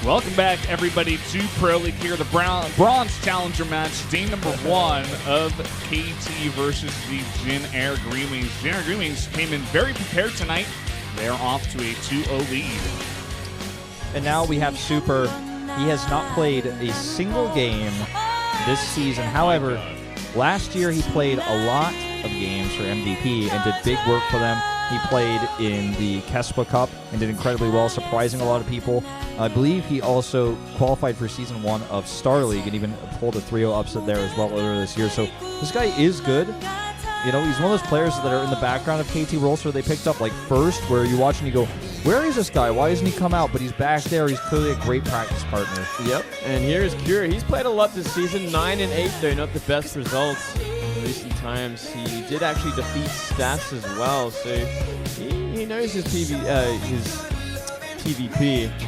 Welcome back, everybody, to Pro League here. The Bronze Challenger match, day number 1 of KT versus the Jin Air Green Wings. Jin Air Green Wings came in very prepared tonight. They're off to a 2-0 lead. And now we have Super. He has not played a single game this season. However, last year he played a lot of games for MVP and did big work for them. He played in the Kespa Cup and did incredibly well, surprising a lot of people. I believe he also qualified for Season 1 of Star League and even pulled a 3-0 upset there as well earlier this year. So this guy is good. You know, he's one of those players that are in the background of KT Rolster they picked up like first, where you watch and you go, where is this guy? Why hasn't he come out? But he's back there. He's clearly a great practice partner. Yep, and here's Cure. He's played a lot this season, 9 and 8. They're not the best results in recent times. He did actually defeat Stats as well, so he knows his PvP.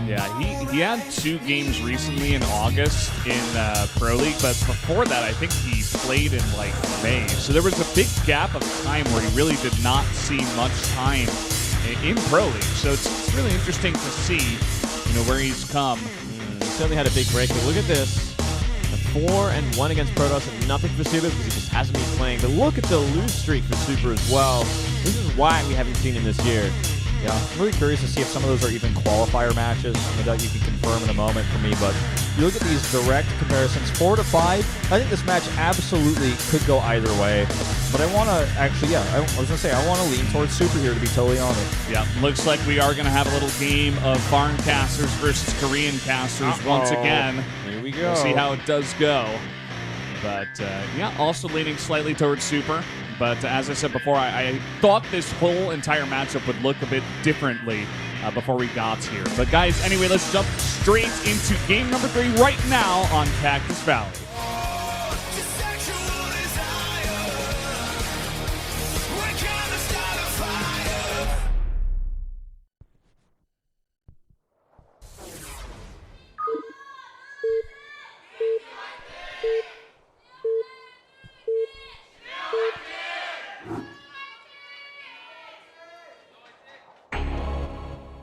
Yeah, he had 2 games recently in August in Pro League, but before that, I think he played in like May. So there was a big gap of time where he really did not see much time in Pro League. So it's really interesting to see, you know, where he's come. He certainly had a big break. But look at this. A 4-1 against Protoss and nothing for Super because he just hasn't been playing. But look at the lose streak for Super as well. This is why we haven't seen him this year. Yeah, I'm really curious to see if some of those are even qualifier matches. I mean, that you can confirm in a moment for me, but you look at these direct comparisons, 4 to 5. I think this match absolutely could go either way. But I want to actually, I was going to say, I want to lean towards Super here, to be totally honest. Yeah, looks like we are going to have a little game of foreign casters versus Korean casters once again. Here we go. We'll see how it does go. But, yeah, also leaning slightly towards Super. But as I said before, I thought this whole entire matchup would look a bit differently before we got here. But guys, anyway, let's jump straight into game number 3 right now on Cactus Valley.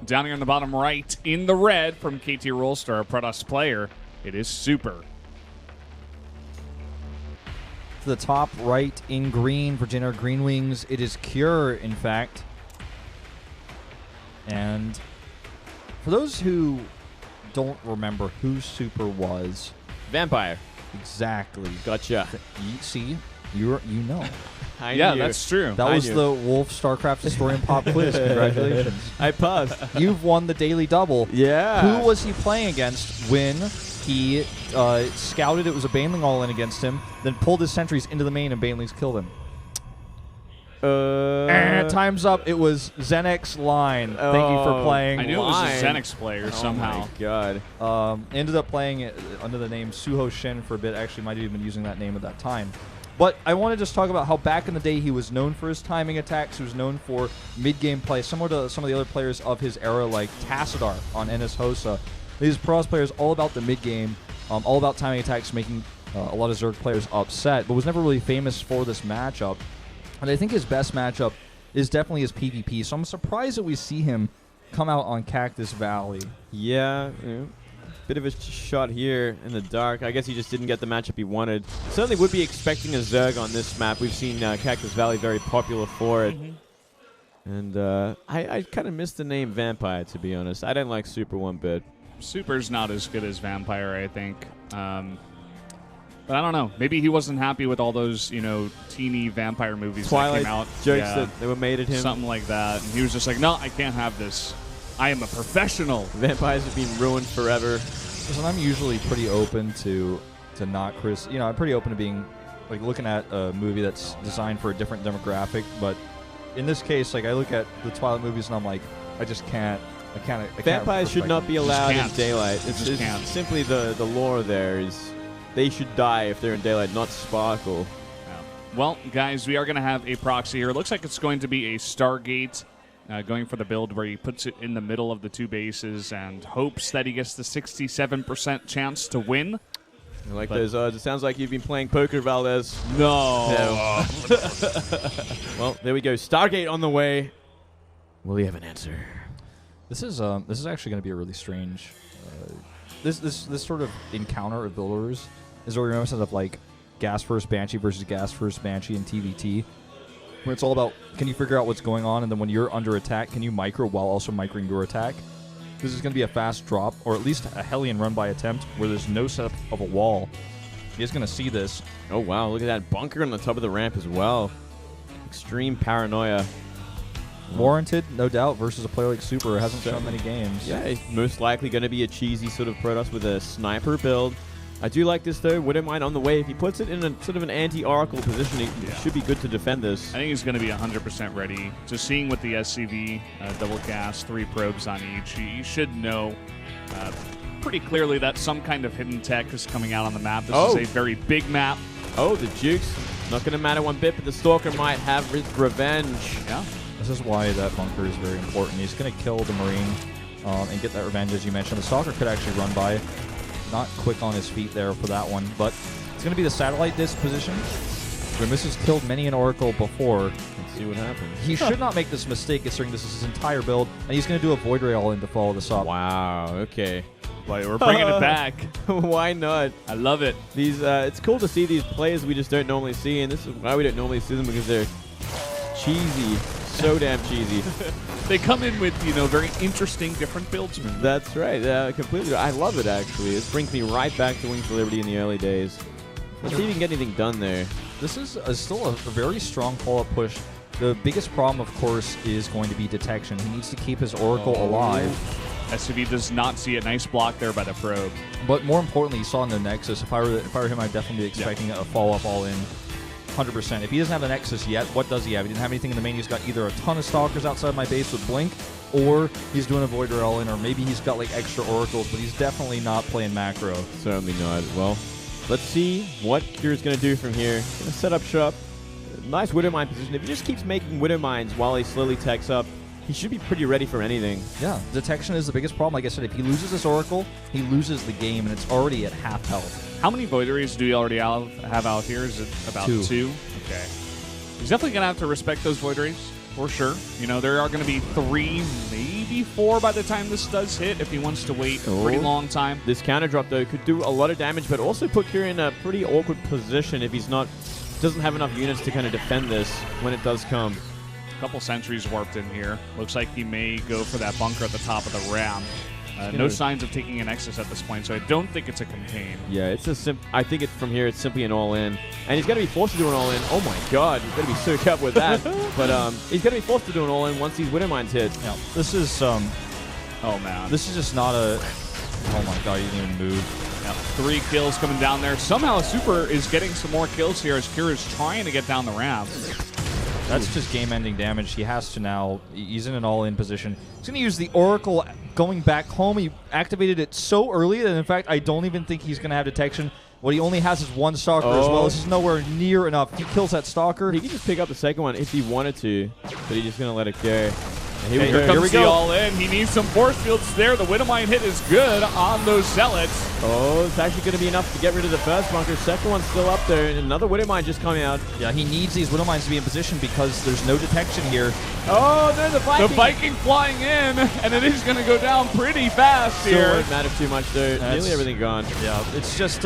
Down here in the bottom right, in the red from KT Rolster, a Protoss player, it is Super. To the top right in green for Jin Air Green Wings, it is Cure, in fact. And for those who don't remember who Super was. Vampire. Exactly. Gotcha. See, you know. Yeah, that's true. That was the Wolf StarCraft Historian Pop Quiz. Congratulations. I paused. You've won the daily double. Yeah. Who was he playing against when he scouted it was a Baneling all-in against him, then pulled his sentries into the main and Banelings killed him? Time's up. It was Zenix Line. Thank you for playing. I knew it was a Zenix player somehow. Oh my god. Ended up playing it under the name Suho Shin for a bit. Actually, might have even been using that name at that time. But I want to just talk about how back in the day he was known for his timing attacks. He was known for mid-game play, similar to some of the other players of his era, like Tassadar on Ennis Hosa. These Protoss players all about the mid-game, all about timing attacks, making a lot of Zerg players upset, but was never really famous for this matchup. And I think his best matchup is definitely his PvP, so I'm surprised that we see him come out on Cactus Valley. Yeah. Bit of a shot here in the dark. I guess he just didn't get the matchup he wanted. Certainly would be expecting a Zerg on this map. We've seen Cactus Valley very popular for it. And I kind of missed the name Vampire, to be honest. I didn't like Super one bit. Super's not as good as Vampire, I think. But I don't know. Maybe he wasn't happy with all those, you know, teeny vampire movies Twilight that came out. jokes that they were made at him. Something like that. And he was just like, no, I can't have this. I am a professional. Vampires have been ruined forever. Listen, I'm usually pretty open to not I'm pretty open to being, like, looking at a movie that's designed for a different demographic. But in this case, like, I look at the Twilight movies and I'm like, I just can't. Vampires should not be allowed in daylight. It's simply the lore there is they should die if they're in daylight, not sparkle. Yeah. Well, guys, we are going to have a proxy here. It looks like it's going to be a Stargate. Going for the build where he puts it in the middle of the 2 bases and hopes that he gets the 67% chance to win. I like those odds. It sounds like you've been playing poker, Valdez. No. Well, there we go. Stargate on the way. Will he have an answer? This is actually going to be a really strange. This sort of encounter of builders is what we remember of like Gas First Banshee versus Gas First Banshee in TVT, where it's all about can you figure out what's going on, and then when you're under attack, can you micro while also microing your attack? This is going to be a fast drop, or at least a Hellion run by attempt where there's no setup of a wall. He's going to see this. Oh, wow. Look at that bunker on the top of the ramp as well. Extreme paranoia. Warranted, no doubt, versus a player like Super who hasn't shown many games. Yeah, it's most likely going to be a cheesy sort of Protoss with a sniper build. I do like this, though. Wouldn't mind on the way. If he puts it in a sort of an anti-Oracle position, it should be good to defend this. I think he's going to be 100% ready. Just seeing with the SCV, double gas, 3 probes on each, he should know pretty clearly that some kind of hidden tech is coming out on the map. This is a very big map. Oh, the jukes. Not going to matter one bit, but the Stalker might have his revenge. Yeah. This is why that bunker is very important. He's going to kill the Marine and get that revenge, as you mentioned. The Stalker could actually run by. Not quick on his feet there for that one, but it's going to be the satellite disc position. This has killed many an Oracle before. Let's see what happens. He should not make this mistake considering this is his entire build, and he's going to do a Void Ray all in to follow this up. Wow, okay. But we're bringing it back. Why not? I love it. These, it's cool to see these players we just don't normally see, and this is why we don't normally see them, because they're cheesy. So damn cheesy. They come in with, very interesting different builds. That's right. Completely. I love it, actually. This brings me right back to Wings of Liberty in the early days. Let's see if we can get anything done there. This is still a very strong pull-up push. The biggest problem, of course, is going to be detection. He needs to keep his Oracle alive. SCV does not see a nice block there by the probe. But more importantly, he saw in the Nexus. If I were him, I'd definitely be expecting a follow-up all-in. 100%. If he doesn't have the Nexus yet, what does he have? He didn't have anything in the main. He's got either a ton of Stalkers outside my base with Blink, or he's doing a Void Ray all-in, or maybe he's got like extra Oracles, but he's definitely not playing macro. Certainly not. Well, let's see what Cure's going to do from here. Going to set up shop. Nice Widowmine position. If he just keeps making Widowmines while he slowly techs up, he should be pretty ready for anything. Yeah, detection is the biggest problem. Like I said, if he loses this Oracle, he loses the game, and it's already at half health. How many Void Rays do we already have out here? Is it about 2? Okay. He's definitely going to have to respect those Void Rays, for sure. There are going to be 3, maybe 4 by the time this does hit, if he wants to wait a pretty long time. This counter drop, though, could do a lot of damage, but also put Cure in a pretty awkward position if he's doesn't have enough units to kind of defend this when it does come. Couple sentries warped in here. Looks like he may go for that bunker at the top of the ramp. No signs of taking an Nexus at this point, so I don't think it's a contain. Yeah, it's I think from here it's simply an all-in, and he's gonna be forced to do an all-in. Oh my God, he's gonna be so up with that. But he's gonna be forced to do an all-in once these Widowmines hit. Yeah, this is oh man, this is just not a. Oh my God, he didn't even move. Yeah, 3 kills coming down there. Somehow Super is getting some more kills here as Cure is trying to get down the ramp. That's just game-ending damage. He has to now. He's in an all-in position. He's going to use the Oracle going back home. He activated it so early that, in fact, I don't even think he's going to have detection. What he only has is 1 Stalker as well. This is nowhere near enough. He kills that Stalker. He can just pick up the second one if he wanted to, but he's just going to let it go. And here comes the all-in. He needs some force fields there. The Widowmine hit is good on those Zealots. Oh, it's actually going to be enough to get rid of the first bunker. Second one's still up there, and another Widowmine just coming out. Yeah, he needs these Widowmines to be in position because there's no detection here. Oh, there's the Viking. The Viking flying in, and it is going to go down pretty fast here. Still won't matter too much there. Nearly everything gone. Yeah, it's just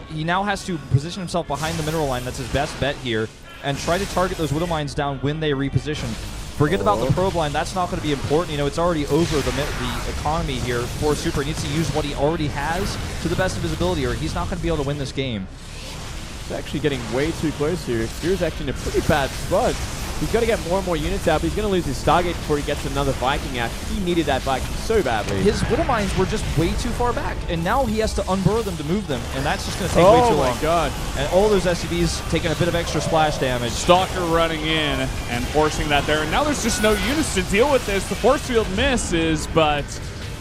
he now has to position himself behind the mineral line. That's his best bet here, and try to target those Widowmines down when they reposition. Forget about the probe line. That's not going to be important. It's already over the economy here for Super. He needs to use what he already has to the best of his ability, or he's not going to be able to win this game. It's actually getting way too close here. Fear's actually in a pretty bad spot. He's got to get more and more units out, but he's going to lose his Stargate before he gets another Viking out. He needed that Viking so badly. His Widowmines were just way too far back, and now he has to unburrow them to move them, and that's just going to take way too long. Oh my God. And all those SCVs taking a bit of extra splash damage. Stalker running in and forcing that there, and now there's just no units to deal with this. The force field misses, but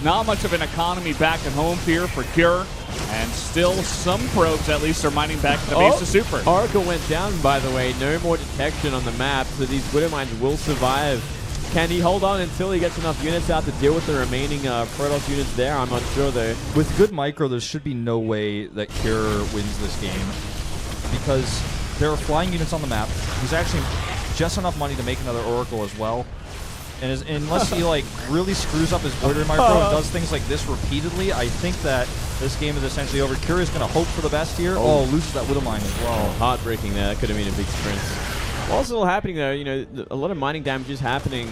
not much of an economy back at home here for Cure. And still some probes at least are mining back to the base of Super. Oracle went down, by the way. No more detection on the map, so these Widowmines will survive. Can he hold on until he gets enough units out to deal with the remaining Protoss units there? I'm not sure, though. With good micro, there should be no way that Cure wins this game because there are flying units on the map. There's actually just enough money to make another Oracle as well. And unless he like really screws up his border micro and does things like this repeatedly, I think that this game is essentially over. Cure is going to hope for the best here. Oh, loses that Widow Mine as well. Heartbreaking there. That could have been a big sprint. What's still happening though? You know, a lot of mining damage is happening.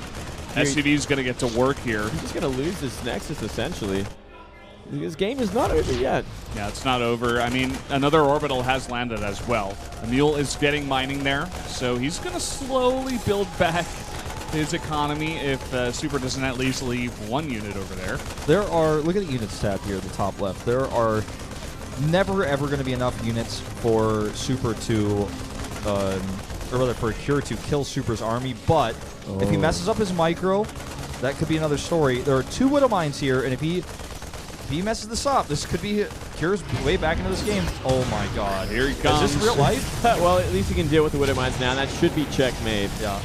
SCV is going to get to work here. He's just going to lose this Nexus essentially. This game is not over yet. Yeah, it's not over. I mean, another orbital has landed as well. Emil is getting mining there, so he's going to slowly build back his economy if Super doesn't at least leave one unit over there. There are, look at the units tab here at the top left. There are never ever going to be enough units for Super to, or rather for Cure to kill Super's army, but if he messes up his micro, that could be another story. There are 2 Widow Mines here, and if he messes this up, this could be Cure's way back into this game. Oh my god. Here he comes. Is this real life? Well, at least he can deal with the Widow Mines now, and that should be checkmate. Yeah.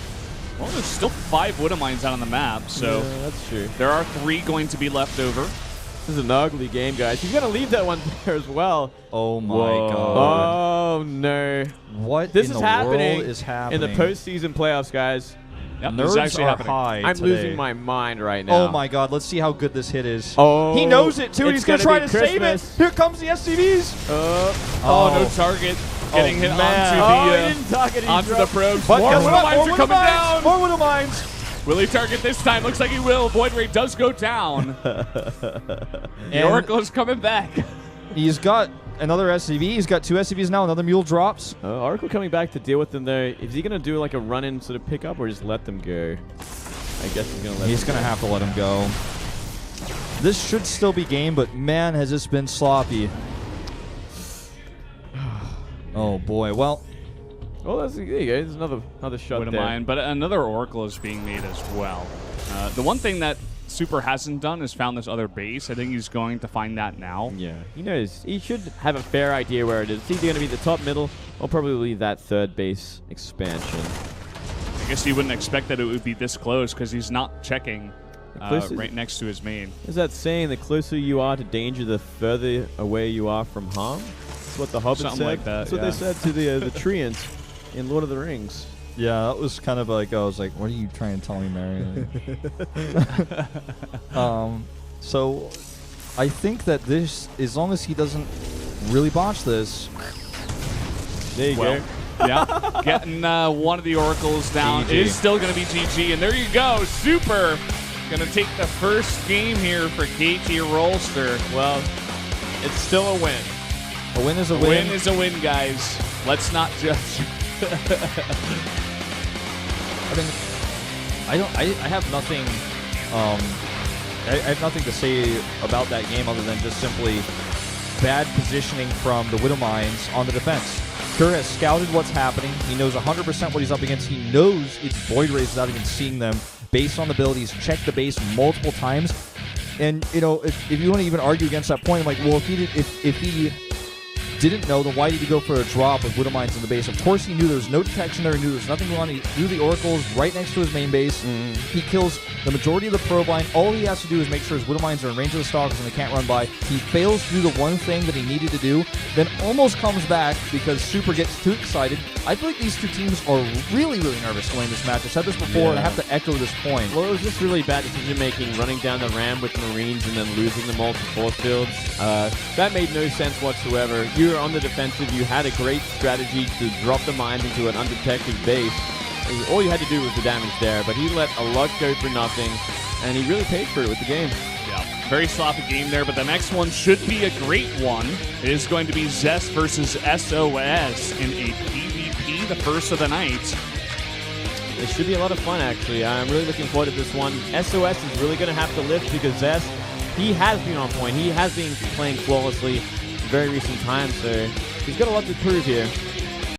Well, there's still 5 Widow Mines out on the map, so yeah, that's true. There are 3 going to be left over. This is an ugly game, guys. He's going to leave that one there as well. Oh my god. Oh no. What this in is the happening world is happening? in the postseason playoffs, guys. Yep, this is Nerves actually are happening. high I'm today. losing my mind right now. Oh my god, let's see how good this hit is. Oh, he knows it too, and it's he's going gonna to try be to save it. Christmas. Here comes the SCVs. Oh, no target. Getting hit man. onto the probes. But More guess Widow what? Mines More are Widow coming Mines. down. More Widow Mines. Will he target this time? Looks like he will. Void Ray does go down. The Oracle is coming back. He's got another SCV. He's got 2 SCVs now. Another mule drops. Oracle coming back to deal with them there. Is he going to do like a run-in sort of pickup or just let them go? I guess he's going to let He's them going to have to let him go. This should still be game, but man, has this been sloppy. Oh boy. Well, there you go. There's another shot Widow there. Mine, but another Oracle is being made as well. The one thing that Super hasn't done is found this other base. I think he's going to find that now. Yeah, he knows. He should have a fair idea where it is. It's either going to be the top, middle, or probably that 3rd base expansion. I guess you wouldn't expect that it would be this close because he's not checking right next to his main. Is that saying the closer you are to danger, the further away you are from harm? That's what the Hobbit Something said. like that, That's what they said to the Treants in Lord of the Rings. yeah, that was kind of like, I was like, what are you trying to tell me, Mary? So I think that this, as long as he doesn't really botch this. There you go. Yeah, getting one of the Oracles down. GG. It is still going to be GG, and there you go. Super going to take the first game here for KT Rolster. Well, it's still a win. A win is a A win. win is a win, guys. Let's not judge. I mean, I have nothing. I have nothing to say about that game other than just simply bad positioning from the Widow Mines on the defense. Cure has scouted what's happening. He knows 100% what he's up against. He knows it's Void Rays without even seeing them. Based on the build, he's checked the base multiple times. And you know, if you want to even argue against that point, I'm like, well, if he didn't know, then why did he go for a drop with Widow Mines in the base? Of course he knew there was no detection there. He knew there was nothing going on. He knew the Oracle's right next to his main base. He kills the majority of the probe line. All he has to do is make sure his Widow Mines are in range of the Stalkers and they can't run by. He fails to do the one thing that he needed to do, then almost comes back because Super gets too excited. I feel like these two teams are really, really nervous going this match. I said this before, and I have to echo this point. Well, it was just really bad decision-making, running down the ramp with Marines and then losing the multiple force fields. That made no sense whatsoever. You were on the defensive. You had a great strategy to drop the mines into an undetected base. All you had to do was the damage there, but he let a lot go for nothing, and he really paid for it with the game. Yeah, very sloppy game there, but the next one should be a great one. It is going to be Zest versus SOS in a PvP, the first of the night. It should be a lot of fun, actually. I'm really looking forward to this one. SOS is really going to have to lift because Zest, he has been on point. He has been playing flawlessly in very recent times, so he's got a lot to prove here.